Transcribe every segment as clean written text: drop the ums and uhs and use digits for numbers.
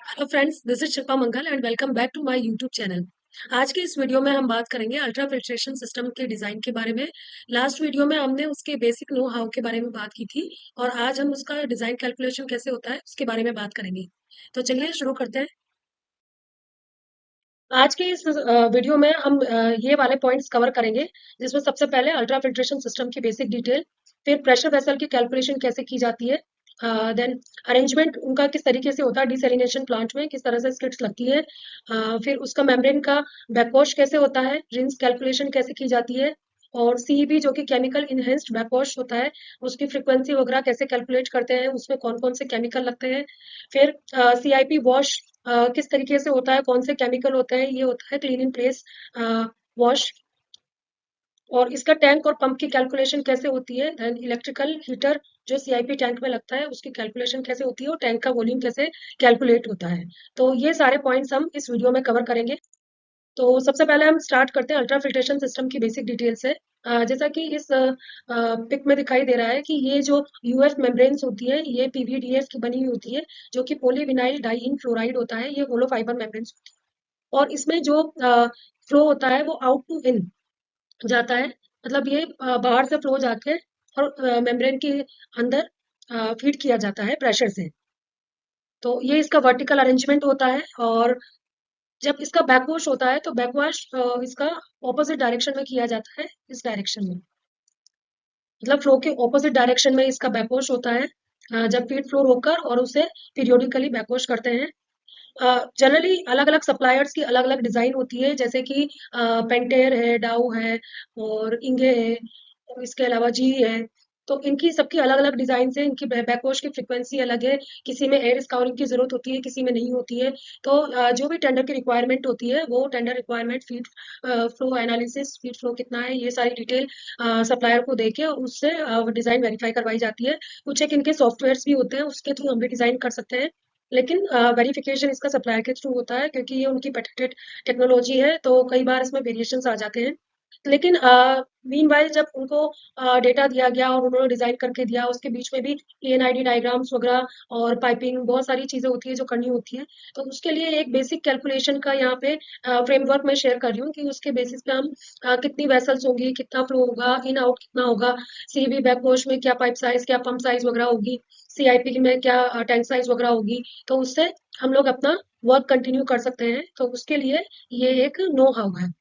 Hello friends, this is Shilpa Mangal and welcome back to my YouTube channel. आज के इस video में हम बात करेंगे अल्ट्रा फिल्ट्रेशन सिस्टम के डिजाइन के बारे में। लास्ट वीडियो में हमने उसके बेसिक नो हाउ के बारे में बात की थी और आज हम उसका डिजाइन कैलकुलेशन कैसे होता है उसके बारे में बात करेंगे। तो चलिए शुरू करते हैं। आज के इस वीडियो में हम ये वाले पॉइंट्स कवर करेंगे, जिसमें सबसे पहले अल्ट्रा फिल्ट्रेशन सिस्टम की बेसिक डिटेल, फिर प्रेशर वेसल की कैलकुलेशन कैसे की जाती है, देन अरेंजमेंट उनका किस तरीके से होता है डिसैलिनेशन प्लांट में, किस तरह से स्किट्स लगती है, फिर उसका मेम्ब्रेन का बैकवॉश कैसे होता है, रिंस कैलकुलेशन कैसे की जाती है, और सीईबी जो कि केमिकल इनहेंस्ड बैकवॉश होता है, उसकी फ्रीक्वेंसी वगैरह कैसे कैलकुलेट करते हैं, उसमें कौन कौन से केमिकल लगते हैं। फिर सीआईपी वॉश किस तरीके से होता है, कौन से केमिकल होते हैं, ये होता है क्लीन इन प्लेस वॉश। और इसका टैंक और पंप की कैलकुलेशन कैसे होती है, देन इलेक्ट्रिकल हीटर जो सीआईपी टैंक में लगता है उसकी कैलकुलेशन कैसे होती है, और टैंक का वॉल्यूम कैसे कैलकुलेट होता है। तो ये सारे पॉइंट्स हम इस वीडियो में कवर करेंगे। तो सबसे पहले हम स्टार्ट करते हैं अल्ट्रा फिल्ट्रेशन सिस्टम की बेसिक डिटेल से। जैसा कि इस पिक में दिखाई दे रहा है कि ये जो यूएफ मेम्ब्रेन्स होती है ये पीवीडीएफ की बनी हुई होती है, जो कि पॉलीविनाइल डाइईन फ्लोराइड होता है। ये होलो फाइबर मेम्ब्रेन्स होती है और इसमें जो फ्लो होता है वो आउट टू इन जाता है। मतलब ये बाहर से फ्लो जाके और मेम्ब्रेन के अंदर फीड किया जाता है प्रेशर से। तो ये इसका वर्टिकल अरेंजमेंट होता है। और जब इसका बैकवॉश होता है तो बैकवॉश इसका ऑपोजिट डायरेक्शन में किया जाता है, इस डायरेक्शन में, मतलब फ्लो के ऑपोजिट डायरेक्शन में इसका बैकवॉश होता है। जब फीड फ्लो रोककर और उसे पीरियोडिकली बैकवॉश करते हैं। जनरली अलग अलग सप्लायर्स की अलग अलग डिजाइन होती है, जैसे कि पेंटेयर है, डाउ है, और इंगे है, और इसके अलावा जी है। तो इनकी सबकी अलग अलग डिजाइन है, इनकी बैकवॉश की फ्रीक्वेंसी अलग है। किसी में एयर स्काउरिंग की जरूरत होती है, किसी में नहीं होती है। तो जो भी टेंडर की रिक्वायरमेंट होती है वो tender requirement, feed flow analysis, feed flow कितना है, ये सारी डिटेल सप्लायर को देके और उससे डिजाइन वेरीफाई करवाई जाती है। कुछ एक इनके सॉफ्टवेयर्स भी होते हैं, उसके थ्रू हम भी डिजाइन कर सकते हैं। लेकिन वेरिफिकेशन इसका सप्लायर के थ्रू होता है, क्योंकि ये उनकी पेटेंटेड टेक्नोलॉजी है, तो कई बार इसमें वेरिएशंस आ जाते हैं। लेकिन मीनवाइल जब उनको डेटा दिया गया और उन्होंने डिजाइन करके दिया, उसके बीच में भी पीएनआईडी डायग्राम्स वगैरह और पाइपिंग बहुत सारी चीजें होती है जो करनी होती है। तो उसके लिए एक बेसिक कैलकुलेशन का यहाँ पे फ्रेमवर्क में शेयर कर रही हूँ कि उसके बेसिस पे हम कितनी वेसल्स होंगी, कितना फ्लो होगा, इन आउट कितना होगा, सीवी बैक वॉश में क्या पाइप साइज, क्या पंप साइज वगैरह होगी, सीआईपी में क्या टैंक साइज वगैरह होगी। तो उससे हम लोग अपना वर्क कंटिन्यू कर सकते हैं। तो उसके लिए ये एक नो हाउ है।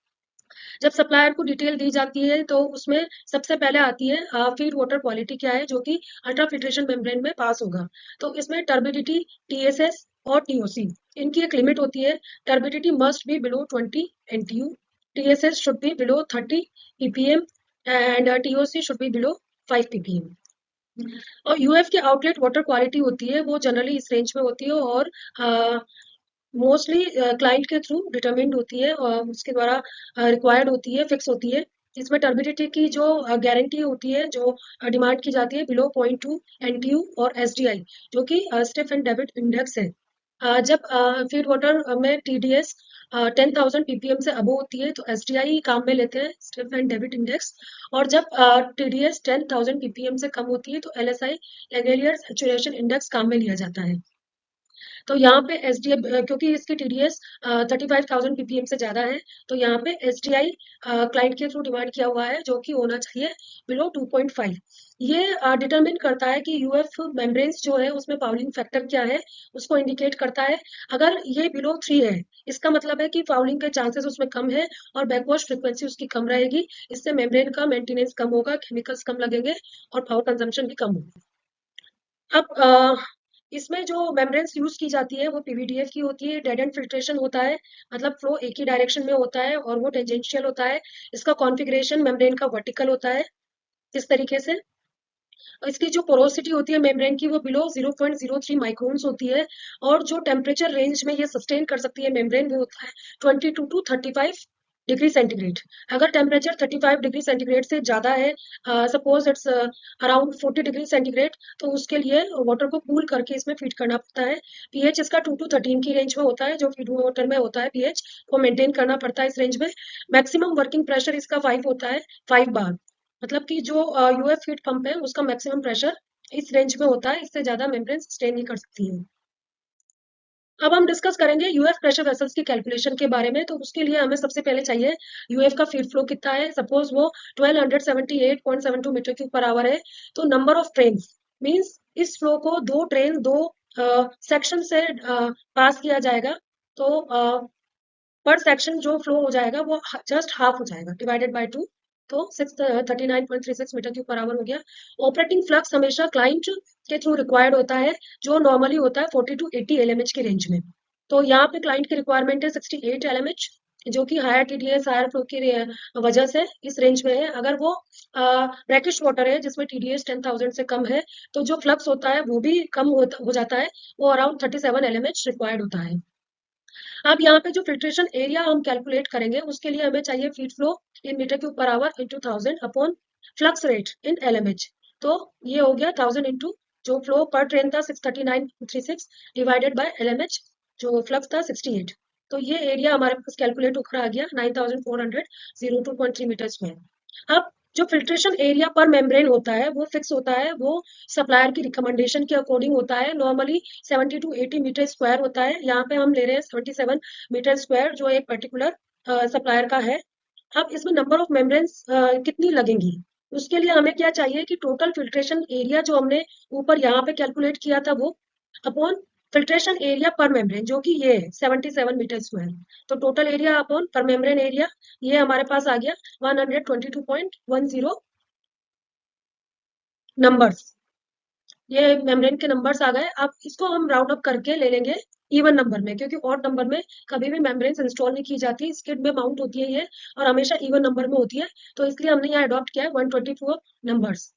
जब सप्लायर को डिटेल दी जाती है तो उसमें सबसे पहले आती है फीड वाटर क्वालिटी क्या है, जो कि अल्ट्रा फिल्ट्रेशन मेम्ब्रेन में पास होगा। तो इसमें टर्बिडिटी, टीएसएस और टीओसी, इनकी एक लिमिट होती है। Turbidity must be below 20 NTU, TSS should be below 30 ppm and TOC should be below 5 ppm. और यूएफ की आउटलेट वाटर क्वालिटी होती है वो जनरली इस रेंज में होती है, और मोस्टली क्लाइंट के थ्रू डिटरमिन्ड होती है और उसके द्वारा रिक्वायर्ड होती है, फिक्स होती है। इसमें टर्बिडिटी की जो गारंटी होती है, जो डिमांड की जाती है, बिलो 0.2 एनटीयू और एसडीआई, जो कि स्टिफ एंड डेबिट इंडेक्स है। जब फीड वाटर में टीडीएस 10,000 पीपीएम से अबो होती है तो एसडीआई काम में लेते हैं, स्टिफ एंड डेबिट इंडेक्स। और जब टीडीएस 10,000 पीपीएम से कम होती है तो एलएसआई, लेगेलियर सैचुरेशन इंडेक्स, काम में लिया जाता है। तो यहाँ पे एस डी क्योंकि इसकी टीडीएस 35,000 पीपीएम से ज्यादा है, तो यहाँ पे एस डी आई क्लाइंट के थ्रू डिमांड किया हुआ है, जो कि होना चाहिए बिलो 2.5। ये डिटरमिन करता है कि यूएफ मेम्ब्रेन्स जो है उसमें फाउलिंग फैक्टर क्या है, उसको इंडिकेट करता है। अगर ये बिलो 3 है, इसका मतलब है कि फाउलिंग के चांसेस उसमें कम है और बैकवॉश फ्रिक्वेंसी उसकी कम रहेगी। इससे मेम्ब्रेन का मेंटेनेंस कम होगा, केमिकल्स कम लगेंगे और पावर कंजम्पशन भी कम होगी। अब इसमें जो मेम्ब्रेन्स यूज की जाती है वो पीवीडीएफ की होती है। डेड एंड फिल्ट्रेशन होता है, मतलब फ्लो एक ही डायरेक्शन में होता है और वो टेंजेंशियल होता है। इसका कॉन्फ़िगरेशन मेम्ब्रेन का वर्टिकल होता है इस तरीके से। और इसकी जो पोरोसिटी होती है मेम्ब्रेन की वो बिलो 0.03 माइक्रोन्स होती है। और जो टेम्परेचर रेंज में ये सस्टेन कर सकती है मेम्ब्रेन वो होता है 22 टू 35 डिग्री सेंटीग्रेड। अगर टेम्परेचर 35 डिग्री सेंटीग्रेड से ज्यादा है, suppose it's around 40 degree centigrade, तो उसके लिए वाटर को कूल करके इसमें फीड करना पड़ता है। पीएच इसका 2 टू 13 की रेंज में होता है, जो फीड वाटर में होता है पीएच को मेंटेन करना पड़ता है इस रेंज में। मैक्सिमम वर्किंग प्रेशर इसका 5 होता है, 5 बार। मतलब कि जो यूएफ हीट पंप है उसका मैक्सिमम प्रेशर इस रेंज में होता है, इससे ज्यादा मेम्ब्रेन स्टे नहीं कर सकती है। अब हम डिस्कस करेंगे यूएफ प्रेशर वेसल्स की कैलकुलेशन के बारे में। तो उसके लिए हमें सबसे पहले चाहिए यूएफ का फीड फ्लो कितना है। सपोज वो 1278.72 मीटर क्यूब पर आवर है, तो नंबर ऑफ ट्रेन मींस इस फ्लो को दो ट्रेन दो सेक्शन से पास किया जाएगा। तो पर सेक्शन जो फ्लो हो जाएगा वो जस्ट हाफ हो जाएगा, डिवाइडेड बाय 2। तो 639.36 मीटर क्यूब पर आवर हो गया। ऑपरेटिंग फ्लक्स हमेशा क्लाइंट के थ्रू रिक्वायर्ड होता है, जो नॉर्मली होता है 40 टू 80 एलएमएच के रेंज में। तो यहाँ पे क्लाइंट की रिक्वायरमेंट है 68 एलएमएच, जो कि हायर टीडीएस हायर फ्लो की वजह से इस रेंज में है। अगर वो ब्रैकिश वाटर है जिसमें टीडीएस 10,000 से कम है, तो जो फ्लक्स होता है वो भी कम हो जाता है, वो अराउंड 37 एलएमएच रिक्वायर्ड होता है। अब यहाँ पे जो फिल्ट्रेशन एरिया हम कैलकुलेट करेंगे उसके लिए हमें चाहिए feed flow in metre cube पर hour into 1000 upon flux rate in LMH. तो ये हो गया 1000 इंटू जो फ्लो पर ट्रेन था 639.36 डिवाइडेड बाय एलएमएच जो फ्लक्स था 68। तो ये एरिया हमारे पास कैलकुलेट होकर आ गया 9400 मीटर स्क्वायर। अब जो फिल्ट्रेशन एरिया पर मेम्ब्रेन होता है वो फिक्स होता है, वो सप्लायर की रिकमेंडेशन के अकॉर्डिंग होता है। नॉर्मली 70 टू 80 मीटर स्क्वायर होता है, यहाँ पे हम ले रहे हैं 77 मीटर स्क्वायर जो एक पर्टिकुलर सप्लायर का है। अब इसमें नंबर ऑफ मेम्ब्रेन्स कितनी लगेंगी, उसके लिए हमें क्या चाहिए कि टोटल फिल्ट्रेशन एरिया जो हमने ऊपर यहाँ पे कैलकुलेट किया था वो upon filtration area per membrane जो कि ये है 77 मीटर स्क्वायर। तो टोटल एरिया अपॉन पर मेम्ब्रेन एरिया ये हमारे पास आ गया 122.10 नंबर्स। ये मेम्ब्रेन के नंबर्स आ गए। अब इसको हम राउंड अप करके ले लेंगे इवन नंबर में, क्योंकि ऑड नंबर में कभी भी मेम्ब्रेन्स इंस्टॉल नहीं की जाती, स्किड में माउंट होती है ये, और हमेशा इवन नंबर में होती है। तो इसलिए हमने यहाँ अडॉप्ट किया है 124 नंबर्स।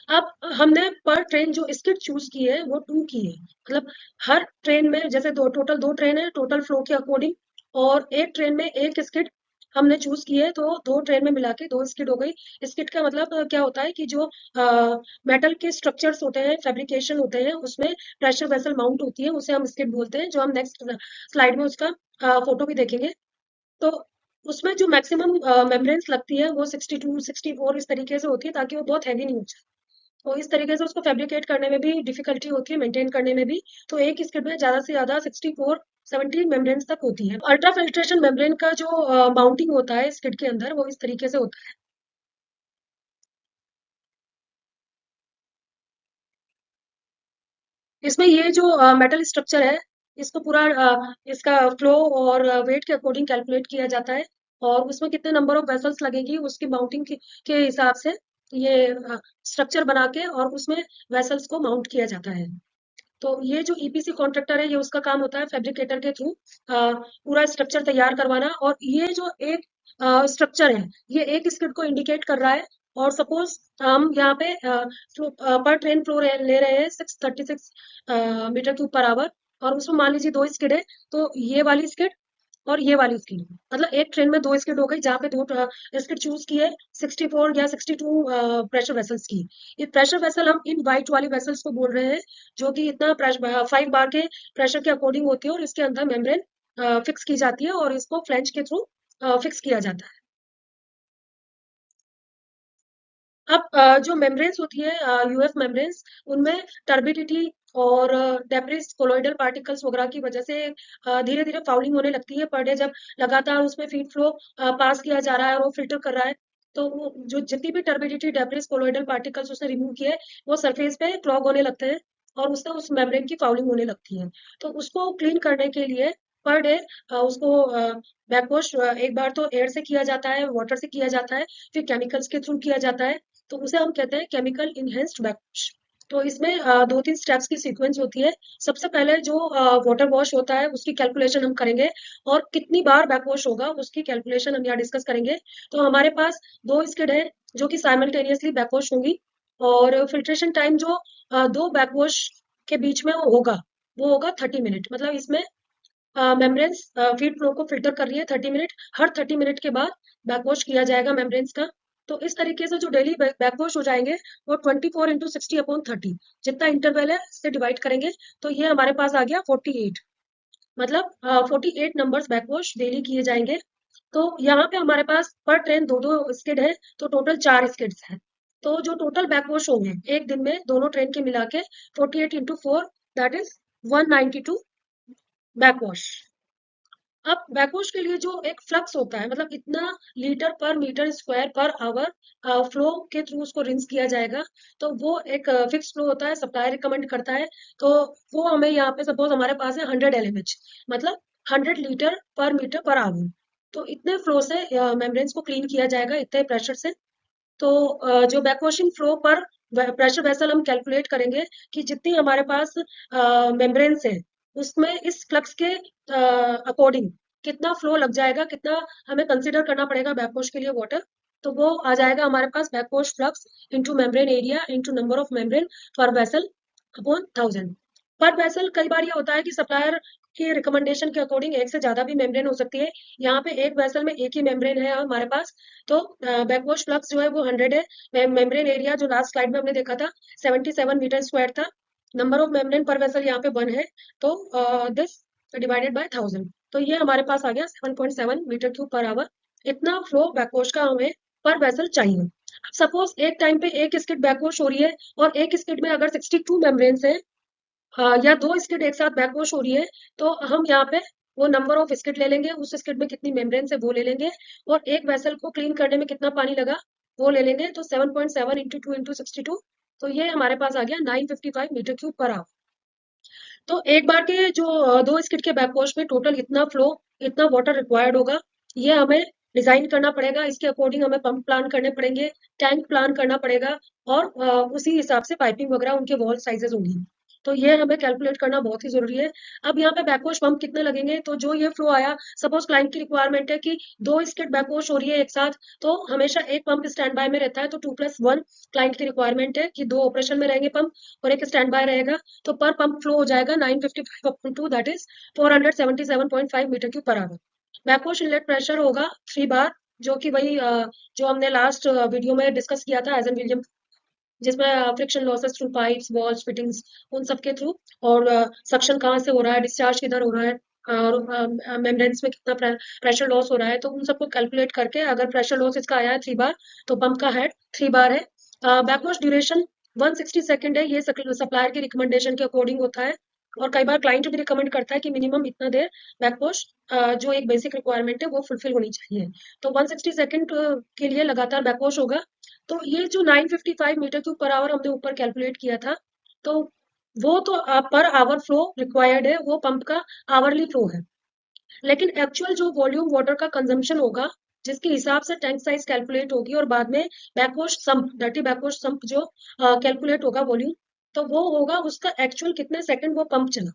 अब हमने पर ट्रेन जो स्किड चूज की है वो 2 की है, मतलब हर ट्रेन में जैसे दो ट्रेन है टोटल फ्लो के अकॉर्डिंग, और एक ट्रेन में एक स्किड हमने चूज की है, तो दो ट्रेन में मिला के दो स्किड हो गई। स्किड का मतलब क्या होता है कि जो मेटल के स्ट्रक्चर्स होते हैं, फैब्रिकेशन होते हैं, उसमें प्रेशर वेसल माउंट होती है, उसे हम स्किड बोलते हैं, जो हम नेक्स्ट स्लाइड में उसका फोटो भी देखेंगे। तो उसमें जो मैक्सिमम मेम्ब्रेन्स लगती है वो 62 64 इस तरीके से होती है, ताकि वो बहुत हैवी नहीं हो जाए। तो इस तरीके से उसको फैब्रिकेट करने में भी डिफिकल्टी होती है, मेंटेन करने में भी। तो एक स्किड में ज्यादा से ज्यादा 64 17 मेम्ब्रेन्स तक होती है। अल्ट्रा फिल्ट्रेशन मेम्ब्रेन का जो माउंटिंग होता है स्किड के अंदर वो इस तरीके से होता है। इसमें ये जो मेटल स्ट्रक्चर है इसको पूरा इसका फ्लो और वेट के अकॉर्डिंग कैलकुलेट किया जाता है, और उसमें कितने नंबर ऑफ वेसल्स लगेगी उसकी माउंटिंग के हिसाब से ये स्ट्रक्चर बना के और उसमें वेसल्स को माउंट किया जाता है। तो ये जो ईपीसी कॉन्ट्रैक्टर है ये उसका काम होता है फैब्रिकेटर के थ्रू पूरा स्ट्रक्चर तैयार करवाना। और ये जो एक स्ट्रक्चर है ये एक स्किड को इंडिकेट कर रहा है। और सपोज हम यहाँ पे पर ट्रेन फ्लो ले रहे हैं 636 मीटर क्यूब पर आवर, और उसमें मान लीजिए दो स्किड है, तो ये वाली स्किड और ये वाली स्किड, मतलब एक ट्रेन में दो स्किड हो गई जहाँ पे दो स्किड चूज की है 64 या 62 प्रेशर वेसल्स की। ये प्रेशर वेसल हम इन वाइट वाली वेसल्स को बोल रहे हैं, जो कि इतना 5 बार के प्रेशर के अकॉर्डिंग होती है, और इसके अंदर मेम्ब्रेन फिक्स की जाती है और इसको फ्लैंज के थ्रू फिक्स किया जाता है। अब जो मेम्ब्रेन्स होती है यूएफ मेम्ब्रेन्स, उनमें टर्बिडिटी और डेब्रिस कोलोइडल पार्टिकल्स वगैरह की वजह से धीरे धीरे फाउलिंग होने लगती है पर डे, जब लगातार उसमें फीड फ्लो पास किया जा रहा है और वो फिल्टर कर रहा है। तो वो जो जितनी भी टर्बिडिटी डेब्रिस कोलोइडल पार्टिकल्स उसने रिमूव किए वो सरफेस पे क्लॉग होने लगते हैं, और उससे उस मेम्ब्रेन की फाउलिंग होने लगती है। तो उसको क्लीन करने के लिए पर डे उसको बैकवॉश एक बार तो एयर से किया जाता है, वाटर से किया जाता है, फिर केमिकल्स के थ्रू किया जाता है। तो उसे हम कहते हैं केमिकल इनहेंस्ड बैकवॉश। तो इसमें 2-3 स्टेप्स की सीक्वेंस होती है। सबसे पहले जो वाटर वॉश होता है उसकी कैलकुलेशन हम करेंगे, और कितनी बार बैकवॉश होगा उसकी कैलकुलेशन हम यहाँ डिस्कस करेंगे। तो हमारे पास दो स्किड है जो कि साइमल्टेनियसली बैकवॉश होंगी, और फिल्ट्रेशन टाइम जो दो बैकवॉश के बीच में वो होगा 30 मिनट। मतलब इसमें मेम्ब्रेन्स फीड फ्लो को फिल्टर कर रही है 30 मिनट, हर 30 मिनट के बाद बैकवॉश किया जाएगा मेम्ब्रेन्स का। तो इस तरीके से जो डेली बैकवॉश हो जाएंगे वो 24 × 60/30 जितना इंटरवल है इससे डिवाइड करेंगे, तो ये हमारे पास आ गया 48। मतलब 48 नंबर्स बैकवॉश डेली किए जाएंगे। तो यहाँ पे हमारे पास पर ट्रेन दो दो स्किड है, तो टोटल 4 स्किड्स हैं। तो जो टोटल बैकवॉश होंगे एक दिन में दोनों ट्रेन के मिला के 48 × 4 दैट इज 192 बैकवॉश। अब बैकवॉश के लिए जो एक फ्लक्स होता है, मतलब इतना लीटर पर मीटर स्क्वायर पर आवर फ्लो के थ्रू उसको रिंस किया जाएगा, तो वो एक फिक्स फ्लो होता है, सप्लायर रिकमेंड करता है। तो वो हमें यहाँ पे सपोज हमारे पास है 100 LMH, मतलब 100 लीटर पर मीटर पर आवर। तो इतने फ्लो से मेम्ब्रेन्स को क्लीन किया जाएगा, इतने प्रेशर से। तो जो बैकवॉशिंग फ्लो पर प्रेशर वेसल हम कैलकुलेट करेंगे कि जितनी हमारे पास मेम्ब्रेन्स है, उसमें इस फ्लक्स के अकॉर्डिंग कितना फ्लो लग जाएगा, कितना हमें कंसिडर करना पड़ेगा बैकवॉश के लिए वाटर। तो वो आ जाएगा हमारे पास backwash flux into membrane area into number of membrane per vessel upon 1000। Per vessel कई बार ये होता है कि सप्लायर की रिकमेंडेशन के अकॉर्डिंग एक से ज्यादा भी मेम्ब्रेन हो सकती है। यहाँ पे एक वेसल में एक ही मेम्ब्रेन है हमारे पास। तो बैकवॉश फ्लक्स जो है वो 100 है। मेम्ब्रेन एरिया जो लास्ट स्लाइड में हमने देखा था 77 मीटर स्क्वायर था। Number of membrane per vessel यहाँ पे 1 है। तो दिस डिवाइडेड बाय 1000, तो ये हमारे पास आ गया 7.7 मीटर क्यूब पर आवर। इतना फ्लो बैकवॉश का हमें पर वेसल चाहिए। सपोज एक टाइम पे एक स्किड बैकवॉश हो रही है और एक स्किड में अगर 62 मेम्ब्रेन्स है, या दो स्किड एक साथ बैकवॉश हो रही है, तो हम यहाँ पे वो नंबर ऑफ स्किड ले लेंगे, उस स्किड में कितनी मेम्ब्रेन है वो ले लेंगे, और एक वेसल को क्लीन करने में कितना पानी लगा वो ले लेंगे। तो 7.7 इंटू 2 इंटू 62, तो ये हमारे पास आ गया 955 मीटर क्यूब पर आवर। तो एक बार के जो दो स्किड के बैकवॉश में टोटल इतना फ्लो, इतना वाटर रिक्वायर्ड होगा। ये हमें डिजाइन करना पड़ेगा, इसके अकॉर्डिंग हमें पंप प्लान करने पड़ेंगे, टैंक प्लान करना पड़ेगा, और उसी हिसाब से पाइपिंग वगैरह उनके वॉल साइजेस होंगी। तो ये हमें कैलकुलेट करना बहुत ही जरूरी है। अब यहाँ पे बैकवॉश पंप कितने लगेंगे, तो जो ये फ्लो आया, सपोज क्लाइंट की रिक्वायरमेंट है कि दो स्किड बैकवॉश हो रही है एक साथ, तो हमेशा एक पंप स्टैंड बाय में रहता है। तो 2+1 क्लाइंट की रिक्वायरमेंट है कि दो ऑपरेशन में रहेंगे पंप और एक स्टैंड बाय रहेगा। तो पर पंप फ्लो हो जाएगा 955 upon 2, that is 477.5 metre cube पर आवर। बैकवॉश इनलेट प्रेशर होगा 3 बार, जो कि वही जो हमने लास्ट वीडियो में डिस्कस किया था एजन विलियम, जिसमें friction losses through pipes walls fittings उन सब के थ्रू, और सक्शन कहाँ से हो रहा है, डिस्चार्ज किधर हो रहा है, और मेम्ब्रेन्स में कितना प्रेशर लॉस हो रहा है, तो उन सबको कैलकुलेट करके अगर प्रेशर लॉस इसका आया है 3 बार, तो पंप का हेड 3 बार है। बैकवॉश ड्यूरेशन 160 सेकेंड है, ये सप्लायर की रिकमेंडेशन के अकॉर्डिंग होता है। और कई बार क्लाइंट भी रिकमेंड करता है कि मिनिमम इतना देर बैकवॉश जो एक बेसिक रिक्वायरमेंट है वो फुलफिल होनी चाहिए। तो 160 सेकेंड के लिए लगातार बैकवॉश होगा। तो ये जो 955 मीटर क्यूब पर आवर हमने ऊपर कैलकुलेट किया था, तो वो तो पर आवर फ्लो रिक्वायर्ड है, वो पंप का आवरली फ्लो है। लेकिन एक्चुअल जो वॉल्यूम वाटर का कंजम्पशन होगा, जिसके हिसाब से टैंक साइज कैलकुलेट होगी और बाद में backwash sump, dirty backwash sump जो कैलकुलेट होगा वॉल्यूम, तो वो होगा उसका एक्चुअल कितने सेकंड वो पंप चला।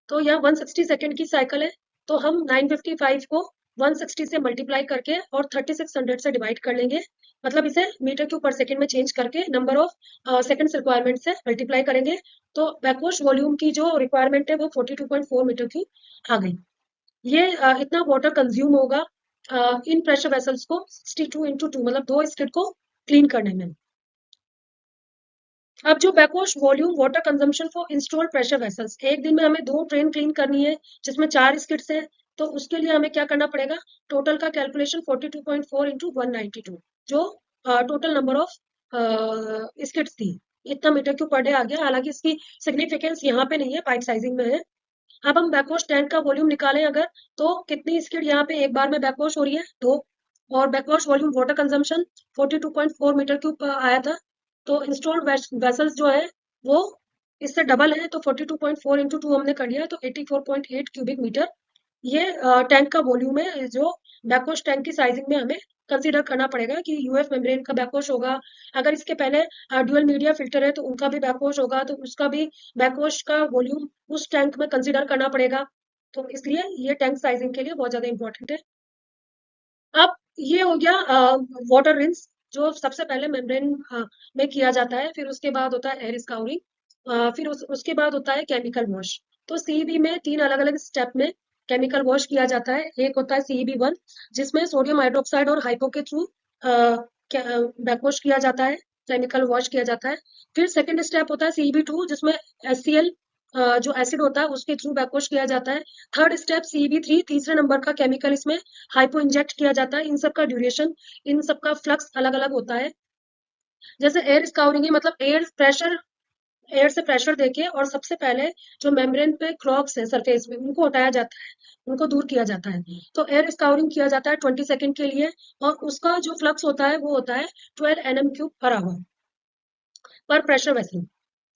तो यह 160 सेकंड की साइकिल है। तो हम 955 को 160 से मल्टीप्लाई करके और 3600 से डिवाइड कर लेंगे, मतलब इसे मीटर क्यूब पर सेकंड में चेंज करके नंबर ऑफ सेकंड्स रिक्वायरमेंट से मल्टीप्लाई करेंगे। तो बैकवॉश वॉल्यूम की जो रिक्वायरमेंट है वो 42.4 मीटर क्यूब आ गई। ये इतना वाटर कंज्यूम होगा इन प्रेशर वेसल्स को 62 इंटू 2, मतलब दो स्किड को क्लीन करने में। अब जो backwash volume water consumption for installed pressure vessels, एक दिन में हमें 2 ट्रेन क्लीन करनी है जिसमें 4 स्किड्स है। तो उसके लिए हमें क्या करना पड़ेगा, टोटल का कैलकुलेशन 42.4 इंटू 192, जो टोटल नंबर ऑफ स्किड्स थी, इतना मीटर क्यूब पर डे आ गया। हालांकि इसकी सिग्निफिकेंस यहाँ पे नहीं है, पाइप साइजिंग में है। अब हम बैकवॉश टैंक का वॉल्यूम निकालें अगर, तो कितनी स्किड यहाँ पे एक बार में बैकवॉश हो रही है, 2। और backwash volume water consumption 42.4 metre cube आया था। तो इंस्टॉल्ड वेसल्स जो है वो इससे डबल है, तो 42.4 इंटू 2 हमने कर लिया, तो 84.8 क्यूबिक मीटर ये टैंक का वॉल्यूम है, जो बैकवॉश टैंक की साइजिंग में हमें कंसीडर करना पड़ेगा कि यूएफ मेम्ब्रेन का बैकवॉश होगा। अगर इसके पहले ड्यूअल मीडिया फिल्टर है तो उनका भी बैकवॉश होगा, तो उसका भी बैकवॉश का वॉल्यूम उस टैंक में कंसीडर करना पड़ेगा। तो इसलिए ये टैंक साइजिंग के लिए बहुत ज्यादा इंपॉर्टेंट है। अब ये हो गया वाटर रिंस, जो सबसे पहले मेम्ब्रेन में किया जाता है, फिर उसके बाद होता है एयर स्काउरिंग, फिर उसके बाद होता है केमिकल वॉश। तो सीईबी में 3 अलग-अलग स्टेप में केमिकल वॉश किया जाता है। एक होता है सीईबी 1, जिसमें सोडियम हाइड्रोक्साइड और हाइपो के थ्रू बैकवॉश किया जाता है, केमिकल वॉश किया जाता है। फिर सेकंड स्टेप होता है सीईबी 2, जिसमें एचसीएल जो एसिड होता है उसके थ्रू बैकवॉश किया जाता है। थर्ड स्टेप सीईबी 3, तीसरे नंबर का केमिकल इसमें हाइपो इंजेक्ट किया जाता है। इन सब का ड्यूरेशन, इन सब का फ्लक्स अलग अलग होता है। जैसे एयर स्काउरिंग है, मतलब एयर प्रेशर एयर से प्रेशर देके और सबसे पहले जो मेम्ब्रेन पे क्लॉग्स है सरफेस में उनको हटाया जाता है, उनको दूर किया जाता है। तो एयर स्काउरिंग किया जाता है 20 सेकंड के लिए और उसका जो फ्लक्स होता है वो होता है 12 nm³ per hour पर प्रेशर वेसल।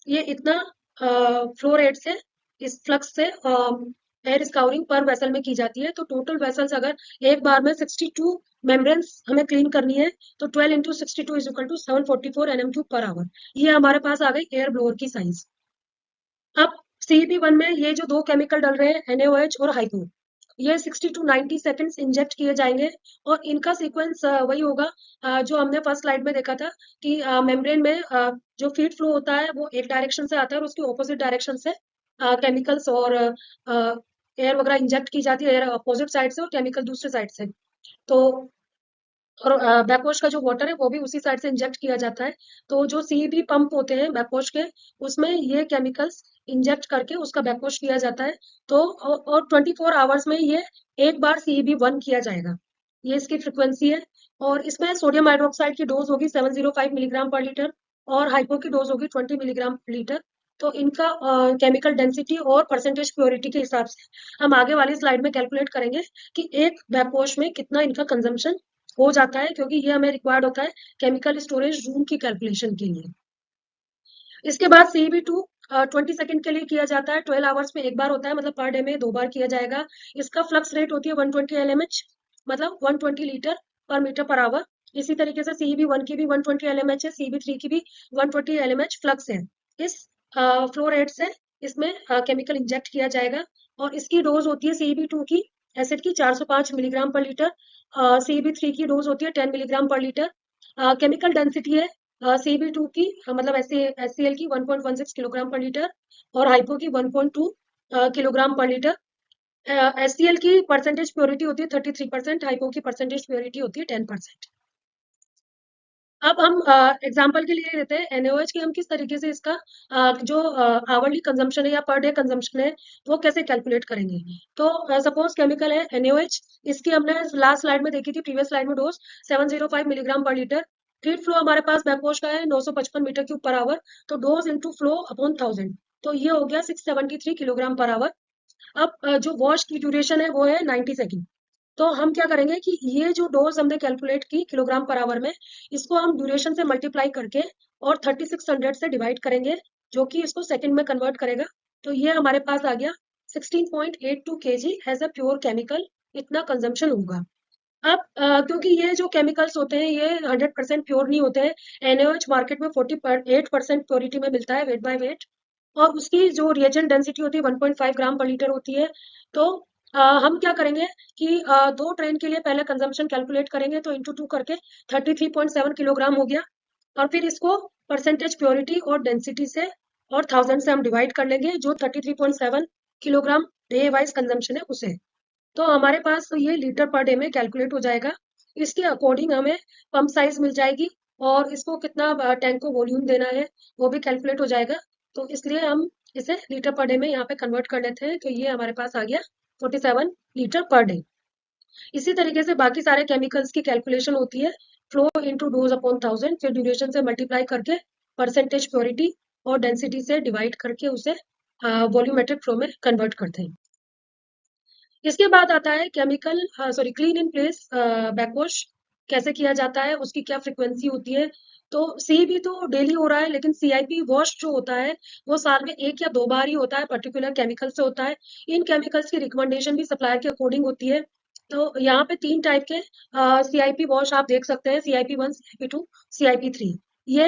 ये इतना फ्लो रेट से इस फ्लक्स से एयर स्काउरिंग पर वेसल में की जाती है। तो टोटल वेसल्स अगर एक बार में 62 मेम्ब्रेन्स हमें क्लीन करनी है तो 12 × 62 = 744 nm³ per hour। ये हमारे पास आ गई एयर ब्लोअर की साइज। अब CEP1 में ये जो दो केमिकल डल रहे हैं NaOH और हाइपो, ये 60 to 90 सेकंड्स इंजेक्ट किए जाएंगे और इनका सीक्वेंस वही होगा जो हमने फर्स्ट स्लाइड में देखा था कि मेम्ब्रेन में जो फीड फ्लो होता है वो एक डायरेक्शन से आता है और उसकी ऑपोजिट डायरेक्शन से केमिकल्स और एयर वगैरह इंजेक्ट की जाती है, एयर अपोजिट साइड से और केमिकल दूसरे साइड से। तो और बैकवॉश का जो वाटर है वो भी उसी साइड से इंजेक्ट किया जाता है। तो जो CEP पंप होते हैं बैकवॉश के, उसमें ये केमिकल्स इंजेक्ट करके उसका बैकवॉश किया जाता है। तो और 24 आवर्स में ये एक बार CEP1 किया जाएगा, ये इसकी फ्रिक्वेंसी है। और इसमें सोडियम हाइड्रोक्साइड की डोज होगी 705 मिलीग्राम पर लीटर और हाइपो की डोज होगी 20 मिलीग्राम पर लीटर। तो इनका केमिकल डेंसिटी और परसेंटेज प्योरिटी के हिसाब से हम आगे वाली स्लाइड में कैलकुलेट करेंगे कि एक बैकवॉश में कितना इनका कंजम्पशन हो जाता है, क्योंकि ये हमें रिक्वायर्ड होता है केमिकल स्टोरेज रूम की कैलकुलेशन के लिए। इसके बाद CB2 20 सेकंड के लिए किया जाता है, 12 आवर्स में एक बार होता है, मतलब पर डे में 2 बार किया जाएगा। इसका फ्लक्स रेट होती है 120 LMH, मतलब 120 लीटर पर मीटर पर आवर। इसी तरीके से CB1 की भी 120 LMH है, CB3 की भी 120 LMH फ्लक्स है। इस फ्लो रेट से इसमें केमिकल इंजेक्ट किया जाएगा और इसकी डोज होती है CB2 की एसिड की 405 मिलीग्राम पर लीटर, CB3 की डोज होती है 10 मिलीग्राम पर लीटर। केमिकल डेंसिटी है CB2 की मतलब HCl की 1.16 किलोग्राम पर लीटर और हाइपो की 1.2 किलोग्राम पर लीटर। HCl की परसेंटेज प्योरिटी होती है 33%, हाइपो की परसेंटेज प्योरिटी होती है 10%। अब हम एग्जाम्पल के लिए लेते हैं NaOH की, हम किस तरीके से इसका जो आवरली कंजम्पशन है या पर डे कंजम्पशन है वो कैसे कैलकुलेट करेंगे। तो सपोज केमिकल है NaOH, इसकी हमने लास्ट स्लाइड में देखी थी, प्रीवियस स्लाइड में डोज 705 मिलीग्राम पर लीटर। फीड फ्लो हमारे पास बैकवॉश का है 955 मीटर क्यूब पर आवर, तो डोज इंटू फ्लो अपॉन 1000, तो ये हो गया 673 किलोग्राम पर आवर। अब जो वॉश की ड्यूरेशन है वो है 90 सेकेंड। तो हम क्या करेंगे कि ये जो डोज हमने कैलकुलेट की किलोग्राम पर आवर में, इसको हम ड्यूरेशन से मल्टीप्लाई करके और 3600 से डिवाइड करेंगे, जो कि इसको सेकंड में कन्वर्ट करेगा। तो ये हमारे पास आ गया 16.82 kg as a pure chemical, इतना कंजम्पशन होगा। अब क्योंकि ये जो केमिकल्स होते हैं ये 100% प्योर नहीं होते हैं, NaOH मार्केट में 48% प्योरिटी में मिलता है वेट बाय वेट, और उसकी जो रिएजेंट डेंसिटी होती है 1.5 ग्राम पर लीटर होती है। तो हम क्या करेंगे कि 2 ट्रेन के लिए पहले कंजम्पशन कैलकुलेट करेंगे, तो इंटू 2 करके 33.7 किलोग्राम हो गया, और फिर इसको परसेंटेज प्योरिटी और डेंसिटी से और 1000 से हम डिवाइड कर लेंगे, जो 33.7 किलोग्राम डे वाइज कंजम्पशन है उसे। तो हमारे पास ये लीटर पर डे में कैलकुलेट हो जाएगा। इसके अकॉर्डिंग हमें पंप साइज मिल जाएगी और इसको कितना टैंक को वॉल्यूम देना है वो भी कैलकुलेट हो जाएगा। तो इसलिए हम इसे लीटर पर डे में यहाँ पे कन्वर्ट कर लेते हैं, तो ये हमारे पास आ गया 47 लीटर पर डे। इसी तरीके से बाकी सारे केमिकल्स की कैलकुलेशन होती है, फ्लो इंटू डोज अपॉन 1000, फिर ड्यूरेशन से मल्टीप्लाई करके परसेंटेज प्योरिटी और डेंसिटी से डिवाइड करके उसे वॉल्यूमेट्रिक फ्लो में कन्वर्ट करते हैं। इसके बाद आता है chemical clean in place backwash कैसे किया जाता है, उसकी क्या फ्रिक्वेंसी होती है। तो CEP तो डेली हो रहा है, लेकिन CIP वॉश जो होता है वो साल में 1 या 2 बार ही होता है, पर्टिकुलर केमिकल से होता है। इन केमिकल्स की रिकमेंडेशन भी सप्लायर के अकॉर्डिंग होती है। तो यहाँ पे 3 टाइप के CIP वॉश आप देख सकते हैं, CIP1, CIP2, CIP3। ये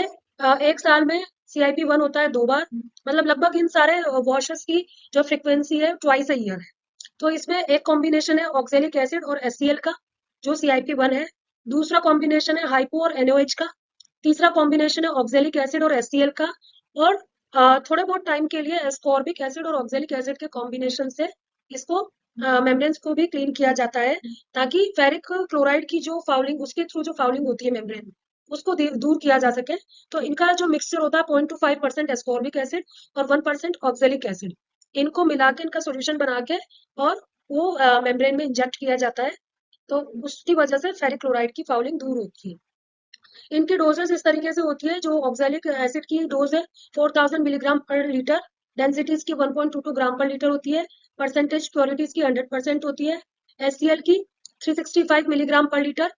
एक साल में CIP1 होता है 2 बार, मतलब लगभग इन सारे वॉशेस की जो फ्रिक्वेंसी है ट्वाइस अ ईयर है। तो इसमें एक कॉम्बिनेशन है ऑक्जेलिक एसिड और HCl का, जो CIP1 है। दूसरा कॉम्बिनेशन है हाइपो और NaOH का। तीसरा कॉम्बिनेशन है ऑक्जेलिक एसिड और HCl का। और थोड़े बहुत टाइम के लिए एस्कॉर्बिक एसिड और ऑक्जेलिक एसिड के कॉम्बिनेशन से इसको मेम्ब्रेन्स को भी क्लीन किया जाता है, ताकि फेरिक क्लोराइड की जो फाउलिंग, उसके थ्रू जो फाउलिंग होती है मेम्ब्रेन, उसको दूर किया जा सके। तो इनका जो मिक्सचर होता है 0.25% एस्कॉर्बिक एसिड और 1% ऑक्जेलिक एसिड, इनको मिला के इनका सोल्यूशन बना के और वो मेम्ब्रेन में इंजेक्ट किया जाता है। तो उसकी वजह से फेरिक क्लोराइड की फाउलिंग दूर होती है। इनकी डोजेस इस तरीके से होती है। जो ऑक्सैलिक एसिड की डोज है 4000 मिलीग्राम पर लीटर, डेंसिटी इसकी 1.22 ग्राम पर लीटर होती है, परसेंटेज प्योरिटी इसकी 100% होती है। HCl की 365 मिलीग्राम पर लीटर,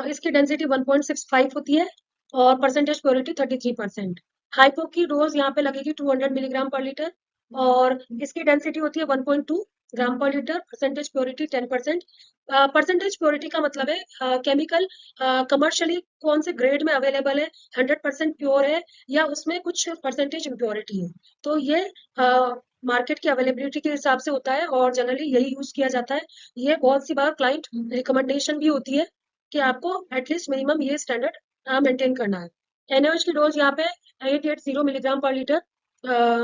इसकी डेंसिटी 1.65 होती है और परसेंटेज प्योरिटी 33%। हाइपो की डोज यहाँ पे लगेगी 200 मिलीग्राम पर लीटर और इसकी डेंसिटी होती है 1.2 ग्राम पर litre, percentage purity 10%। Percentage purity का मतलब है केमिकल कमर्शियली कौन से ग्रेड में अवेलेबल है, 100% प्योर है या उसमें कुछ परसेंटेज इम्प्योरिटी है। तो ये मार्केट की अवेलेबिलिटी के हिसाब से होता है और जनरली यही यूज किया जाता है। ये बहुत सी बार क्लाइंट रिकमेंडेशन भी होती है कि आपको एटलीस्ट मिनिमम ये स्टैंडर्ड मेंटेन करना है। NaOH की डोज यहाँ पे 880 मिलीग्राम पर लीटर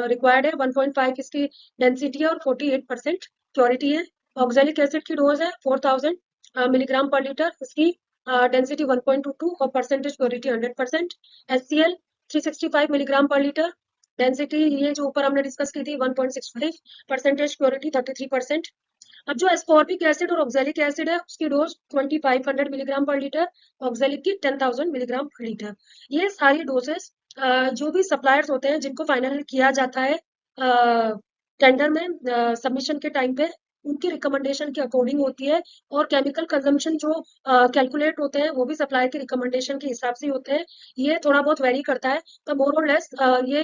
रिक्वायर्ड है, 1.5 इसकी डेंसिटी है और 48% प्योरिटी है। ऑक्सैलिक एसिड की डोज है 4000 मिलीग्राम पर लीटर, इसकी डेंसिटी 1.22 और परसेंटेज प्योरिटी 100%। HCl 365 मिलीग्राम पर लीटर, डेंसिटी ये जो ऊपर हमने डिस्कस की थी 1.65, परसेंटेज प्योरिटी 33%। अब जो एस्कॉर्बिक एसिड और ऑक्सैलिक एसिड है उसकी डोज 2500 मिलीग्राम पर लीटर, ऑक्सैलिक की 10,000 मिलीग्राम पर लीटर। ये सारी डोजेस जो भी सप्लायर्स होते हैं जिनको फाइनल किया जाता है टेंडर में सबमिशन के टाइम पे, उनकी रिकमेंडेशन के अकॉर्डिंग होती है और केमिकल कंजम्पशन जो कैलकुलेट होते हैं वो भी सप्लायर की रिकमेंडेशन के हिसाब से ही होते हैं। ये थोड़ा बहुत वेरी करता है, तो मोर और लेस ये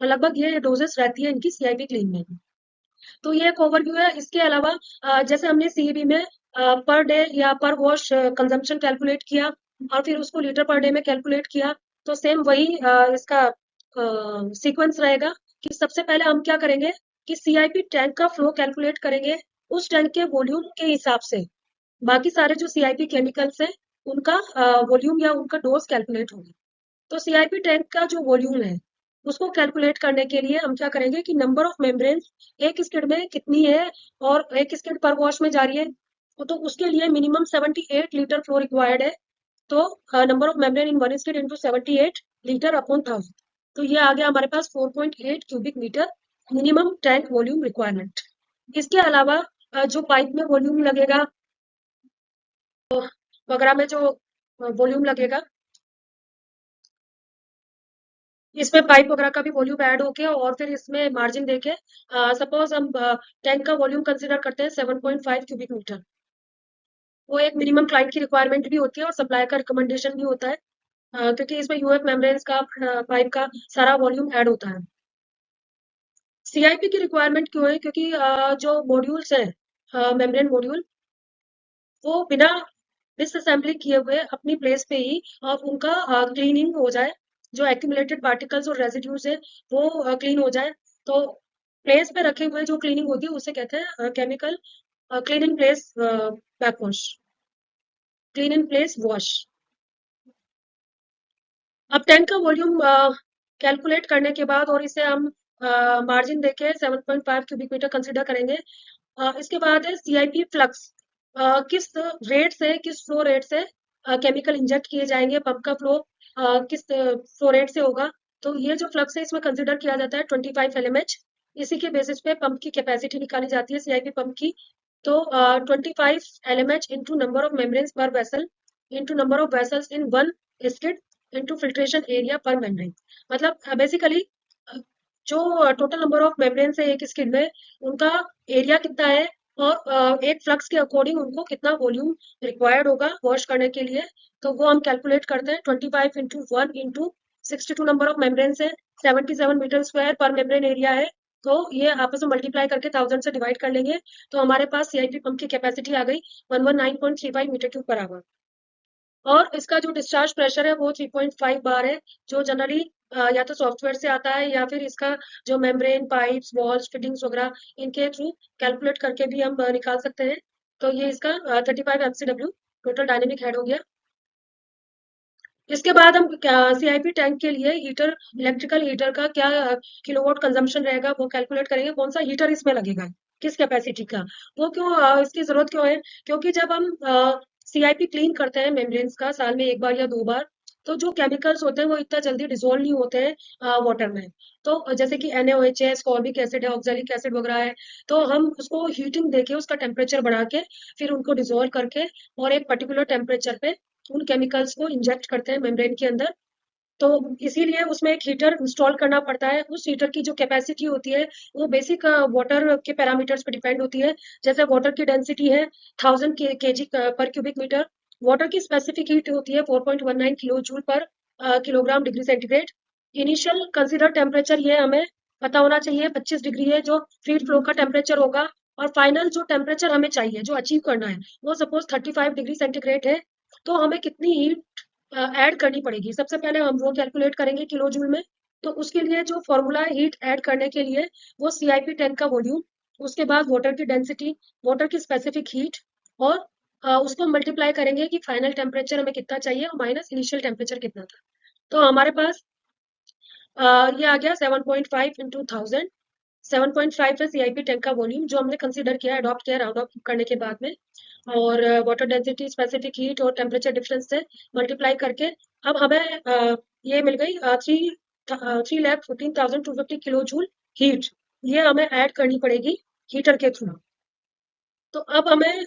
लगभग ये डोजेस रहती है इनकी CIP क्लीन में। तो ये एक ओवरव्यू है। इसके अलावा जैसे हमने CEB में पर डे या पर वॉश कंजम्पशन कैलकुलेट किया और फिर उसको लीटर पर डे में कैलकुलेट किया, तो सेम वही इसका सीक्वेंस रहेगा कि सबसे पहले हम क्या करेंगे कि CIP टैंक का फ्लो कैलकुलेट करेंगे उस टैंक के वॉल्यूम के हिसाब से। बाकी सारे जो CIP केमिकल्स हैं उनका वॉल्यूम या उनका डोज कैलकुलेट होगी। तो CIP टैंक का जो वॉल्यूम है उसको कैलकुलेट करने के लिए हम क्या करेंगे कि नंबर ऑफ मेम्ब्रेन्स एक स्किड में कितनी है और एक स्किड पर वॉश में जा रही है, तो उसके लिए मिनिमम 78 लीटर फ्लो रिक्वायर्ड है। तो number of membrane in one skid into 78 litre upon 1000, तो ये आ गया हमारे पास 4.8 cubic metre minimum tank volume requirement. इसके अलावा जो पाइप में वॉल्यूम लगेगा वगैरह में जो वॉल्यूम लगेगा, इसमें पाइप वगैरह का भी वॉल्यूम ऐड होके और फिर इसमें मार्जिन देके सपोज हम टैंक का वॉल्यूम कंसीडर करते हैं 7.5 क्यूबिक मीटर। वो एक मिनिमम क्लाइंट की रिक्वायरमेंट भी होती है और सप्लाई का रिकमेंडेशन भी होता है क्योंकि इसमें UF मेम्ब्रेन्स का पाइप का सारा वॉल्यूम ऐड होता है। CIP की रिक्वायरमेंट क्यों है? क्योंकि जो मॉड्यूल्स हैं मेम्ब्रेन मॉड्यूल, वो बिना डिसअसेंबली किए हुए अपनी प्लेस पे ही उनका क्लीनिंग हो जाए, जो एक्यूमुलेटेड पार्टिकल्स और रेजिड्यूज है वो क्लीन हो जाए। तो प्लेस पे रखे हुए जो क्लीनिंग होती है उसे कहते हैं chemical clean in place backwash, clean in place wash. अब टैंक का वॉल्यूम कैलकुलेट करने के बाद और इसे हम मार्जिन देके 7.5 क्यूबिक मीटर कंसिडर करेंगे। इसके बाद है CIP फ्लक्स, किस रेट से, किस फ्लो रेट से केमिकल इंजेक्ट किए जाएंगे, पंप का फ्लो किस फ्लो रेट से होगा। तो ये जो फ्लक्स है इसमें कंसिडर किया जाता है 25 LMH। इसी के बेसिस पे पंप की कैपेसिटी निकाली जाती है CIP पंप की। तो 25 LMH into number of membranes per vessel into number of vessels in one skid into filtration area per membrane. मतलब बेसिकली जो टोटल नंबर ऑफ मेम्ब्रेन्स है एक स्किड में, उनका एरिया कितना है और एक फ्लक्स के अकॉर्डिंग उनको कितना वॉल्यूम रिक्वायर्ड होगा वॉश करने के लिए, तो वो हम कैलकुलेट करते हैं। 25 into 1 into 62 number of membranes है, 77 मीटर स्क्वायर पर मेम्ब्रेन एरिया है, तो ये आपस में मल्टीप्लाई करके 1000 से डिवाइड कर लेंगे, तो हमारे पास CIP पंप की कैपेसिटी आ गई 119.35 मीटर क्यूब पर आवर। और इसका जो डिस्चार्ज प्रेशर है वो 3.5 बार है, जो जनरली या तो सॉफ्टवेयर से आता है या फिर इसका जो मेम्ब्रेन पाइप्स वॉल्स फिटिंग्स वगैरह इनके थ्रू कैलकुलेट करके भी हम निकाल सकते हैं। तो ये इसका 35 MCW टोटल डायनेमिक हेड हो गया। इसके बाद हम CIP टैंक के लिए हीटर, इलेक्ट्रिकल हीटर का क्या किलोवाट कंजम्पशन रहेगा वो कैलकुलेट करेंगे, कौन सा हीटर इसमें लगेगा, किस कैपेसिटी का। वो क्यों इसकी जरूरत क्यों है? क्योंकि जब हम CIP क्लीन करते हैं मेम्ब्रेन्स का साल में एक बार या दो बार, तो जो केमिकल्स होते हैं वो इतना जल्दी डिसॉल्व नहीं होते हैं वाटर में। तो जैसे कि NaOH है, स्कॉर्बिक एसिड है, ऑक्सैलिक एसिड वगैरह है, तो हम उसको हीटिंग देके उसका टेम्परेचर बढ़ा के फिर उनको डिसॉल्व करके और एक पर्टिकुलर टेम्परेचर पे उन केमिकल्स को इंजेक्ट करते हैं मेम्ब्रेन के अंदर। तो इसीलिए उसमें एक हीटर इंस्टॉल करना पड़ता है। उस हीटर की जो कैपेसिटी होती है वो बेसिक वाटर के पैरामीटर्स पे डिपेंड होती है। जैसे वाटर की डेंसिटी है 1000 केजी पर क्यूबिक मीटर। वाटर की स्पेसिफिक हीट होती है 4.19 किलो जूल पर kilogram degree centigrade. Initial consider temperature ये हमें पता होना चाहिए 25 डिग्री है जो फीड फ्लो का टेम्परेचर होगा। और फाइनल जो टेम्परेचर हमें चाहिए जो अचीव करना है वो सपोज 35 डिग्री सेंटीग्रेड है। तो हमें कितनी हीट ऐड करनी पड़ेगी। सबसे पहले हम वो कैलकुलेट करेंगे किलो जूल में। तो उसके लिए जो फॉर्मूला है हीट ऐड करने के लिए वो CIP10 का वॉल्यूम, उसके बाद वाटर की डेंसिटी, वाटर की स्पेसिफिक हीट और उसको मल्टीप्लाई करेंगे कि फाइनल टेम्परेचर हमें कितना चाहिए और माइनस इनिशियल टेम्परेचर कितना था। तो हमारे पास ये आ गया 7.5 इंटू 1000। 7.5 है CIP10 का वॉल्यूम जो हमने कंसीडर किया अडॉप्ट किया राउंड ऑफ करने के बाद में। और वाटर डेंसिटी स्पेसिफिक हीट और टेम्परेचर डिफरेंस से मल्टीप्लाई करके अब हमें ये मिल गई 3,14,250 किलो जूल हीट। ये हमें ऐड करनी पड़ेगी हीटर के थ्रू। तो अब हमें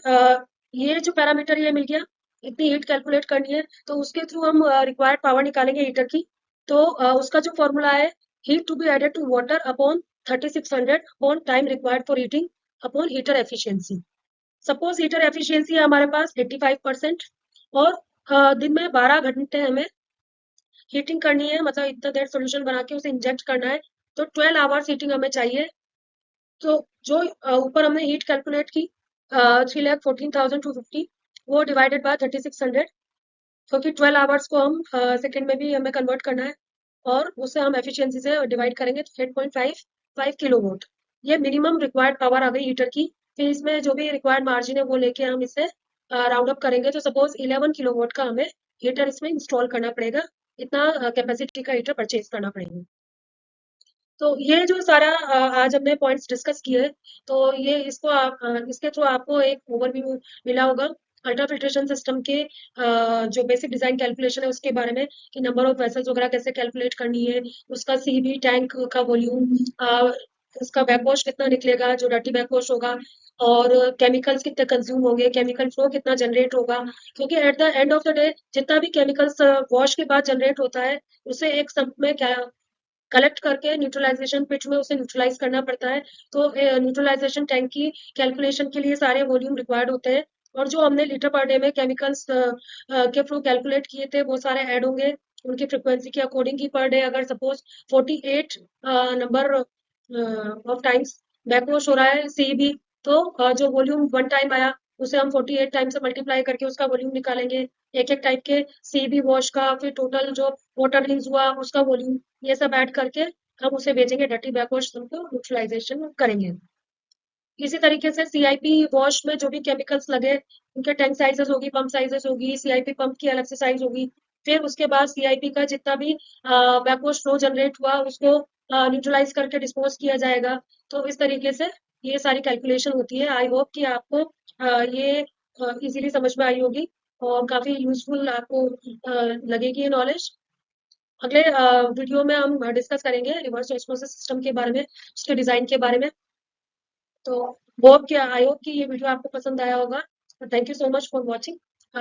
ये जो पैरामीटर ये मिल गया, इतनी हीट कैलकुलेट करनी है तो उसके थ्रू हम रिक्वायर्ड पावर निकालेंगे हीटर की। तो उसका जो फॉर्मूला है heat to be added to water upon 3600 upon time required for heating upon heater efficiency. Suppose heater efficiency है हमारे पास 85% और दिन में 12 घंटे हमें हीटिंग करनी है, मतलब इतना देर सोल्यूशन बना के उसे इंजेक्ट करना है। तो 12 आवर्स हीटिंग हमें चाहिए। तो जो ऊपर हमने हीट कैलकुलेट की 3,14,250 वो डिवाइडेड बाय 3600, क्योंकि 12 आवर्स को हम सेकेंड में भी हमें कन्वर्ट करना है और उसे हम एफिशिएंसी से डिवाइड करेंगे तो 8.55 किलोवाट। ये मिनिमम रिक्वायर्ड पावर आ गई हीटर की। फिर इसमें जो भी रिक्वायर्ड मार्जिन है वो लेके हम इसे राउंड अप करेंगे तो सपोज 11 किलोवाट का हमें हीटर इसमें इंस्टॉल करना पड़ेगा। इतना कैपेसिटी का हीटर परचेज करना पड़ेगा। तो ये जो सारा आज हमने पॉइंट्स डिस्कस किए, तो ये इसको इसके थ्रू आपको एक ओवरव्यू मिला होगा अल्ट्रा फिल्ट्रेशन सिस्टम के जो बेसिक डिजाइन कैलकुलेशन है उसके बारे में कि नंबर ऑफ वेसल्स वगैरह कैसे कैलकुलेट करनी है, उसका सीबी टैंक का वॉल्यूम, उसका बैकवॉश कितना निकलेगा जो डर्टी बैकवॉश होगा, और केमिकल्स कितने कंज्यूम होंगे, केमिकल फ्लो कितना जनरेट होगा। क्योंकि at the end of the day जितना भी केमिकल्स वॉश के बाद जनरेट होता है उसे एक सम्प में क्या कलेक्ट करके न्यूट्रलाइजेशन पिट में उसे न्यूट्रलाइज करना पड़ता है। तो न्यूट्रलाइजेशन टैंक की कैलकुलेशन के लिए सारे वॉल्यूम रिक्वायर्ड होते हैं। और जो हमने लीटर पर डे में केमिकल्स के थ्रू कैलकुलेट किए थे वो सारे ऐड होंगे उनकी फ्रिक्वेंसी के अकॉर्डिंग की पर डे अगर suppose 48 number of times backwash हो रहा है सी भी, तो जो वॉल्यूम वन टाइम आया उसे हम 48 टाइम से मल्टीप्लाई करके उसका वॉल्यूम निकालेंगे एक एक टाइप के सी बी वॉश का। फिर टोटल जो वाटर यूज हुआ उसका वॉल्यूम, ये सब ऐड करके हम उसे भेजेंगे डर्टी बैकवॉश को न्यूट्रलाइजेशन करेंगे। इसी तरीके से सीआईपी वॉश में जो भी केमिकल्स लगे उनके टैंक साइजेस होगी, पंप साइजेस होगी, सीआईपी पंप की अलग से साइज होगी। फिर उसके बाद सीआईपी का जितना भी बैकवॉश फ्लो जनरेट हुआ उसको न्यूट्रलाइज करके डिस्पोज किया जाएगा। तो इस तरीके से ये सारी कैलकुलेशन होती है। आई होप कि आपको ये इजीली समझ में आई होगी और काफी यूजफुल आपको लगेगी ये नॉलेज। अगले वीडियो में हम डिस्कस करेंगे रिवर्स ऑस्मोसिस सिस्टम के बारे में, उसके डिजाइन के बारे में। तो होप कि आई होप कि ये वीडियो आपको पसंद आया होगा। Thank you so much for watching.